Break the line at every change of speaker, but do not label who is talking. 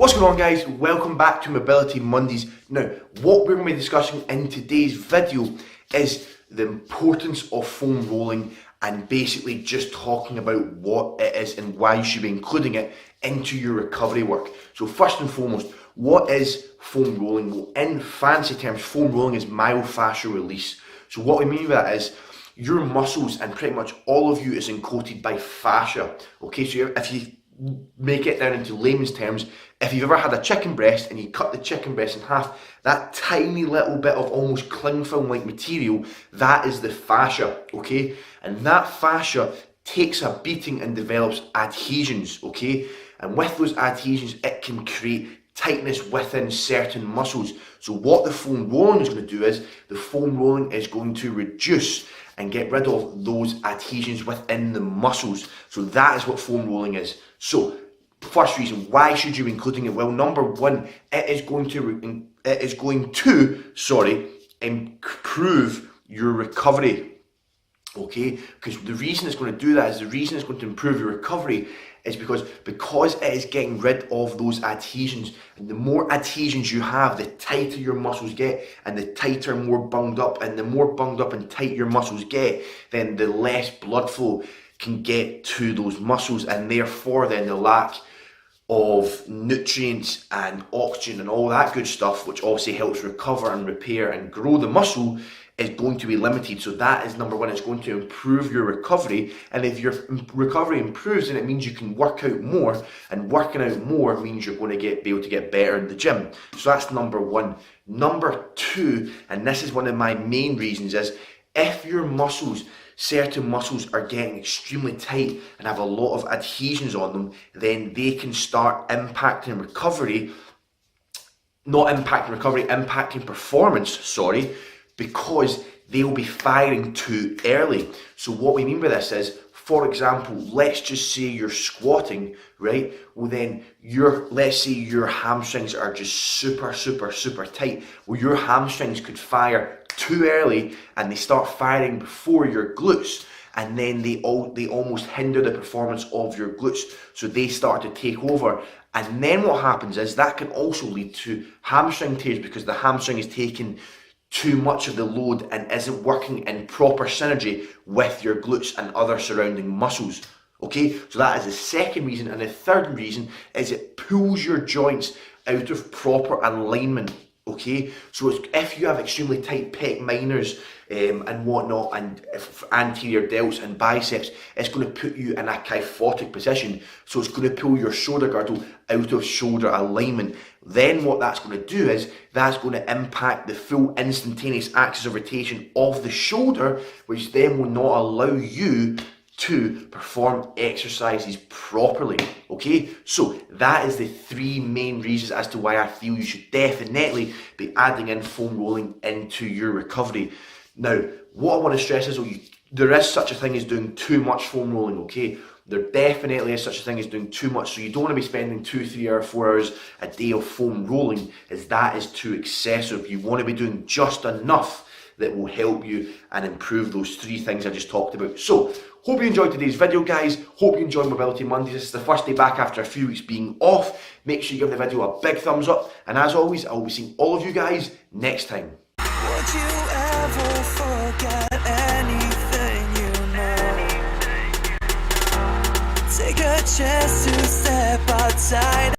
What's going on, guys? Welcome back to Mobility Mondays. Now, what we're going to be discussing in today's video is the importance of foam rolling and basically just talking about what it is and why you should be including it into your recovery work. So first and foremost, what is foam rolling? Well, in fancy terms, foam rolling is myofascial release. So what we mean by that is your muscles and pretty much all of you is encoded by fascia. Okay, so if you make it down into layman's terms, if you've ever had a chicken breast and you cut the chicken breast in half, that tiny little bit of almost cling film like material, that is the fascia, okay? And that fascia takes a beating and develops adhesions, okay? And with those adhesions, it can create tightness within certain muscles. So what the foam rolling is going to do is, the foam rolling is going to reduce and get rid of those adhesions within the muscles. So that is what foam rolling is. So first reason, why should you be including it? Well, number one, it is going to improve your recovery. Okay, because the reason it's going to do that is, the reason it's going to improve your recovery is because it is getting rid of those adhesions. And the more adhesions you have, the tighter your muscles get, and the tighter, more bunged up, and the more bunged up and tight your muscles get, then the less blood flow can get to those muscles, and therefore then the lack of nutrients and oxygen and all that good stuff, which obviously helps recover and repair and grow the muscle, is going to be limited. So that is number one. It's going to improve your recovery, and if your recovery improves, then it means you can work out more, and working out more means you're going to be able to get better in the gym. So that's number one. Number two, and this is one of my main reasons, is if your muscles, certain muscles are getting extremely tight and have a lot of adhesions on them, then they can start impacting recovery, impacting performance, because they will be firing too early. So what we mean by this is, for example, let's just say you're squatting, right? Well then, let's say your hamstrings are just super tight. Well, your hamstrings could fire too early and they start firing before your glutes, and then they almost hinder the performance of your glutes, so they start to take over. And then what happens is, that can also lead to hamstring tears, because the hamstring is taking too much of the load and isn't working in proper synergy with your glutes and other surrounding muscles. Okay, so that is the second reason. And the third reason is it pulls your joints out of proper alignment. Okay, so if you have extremely tight pec minors and whatnot, and anterior delts and biceps, it's going to put you in a kyphotic position. So it's going to pull your shoulder girdle out of shoulder alignment. Then what that's going to do is, that's going to impact the full instantaneous axis of rotation of the shoulder, which then will not allow you to perform exercises properly. Okay, so that is the three main reasons as to why I feel you should definitely be adding in foam rolling into your recovery. Now, what I want to stress is, there is such a thing as doing too much foam rolling. Okay, there definitely is such a thing as doing too much. So you don't want to be spending 2, 3 or 4 hours a day of foam rolling, as that is too excessive. You want to be doing just enough that will help you and improve those three things I just talked about. So, hope you enjoyed today's video, guys. Hope you enjoyed Mobility Mondays. This is the first day back after a few weeks being off. Make sure you give the video a big thumbs up. And as always, I will be seeing all of you guys next time.
Would you ever forget anything you know? Take a chance to stay.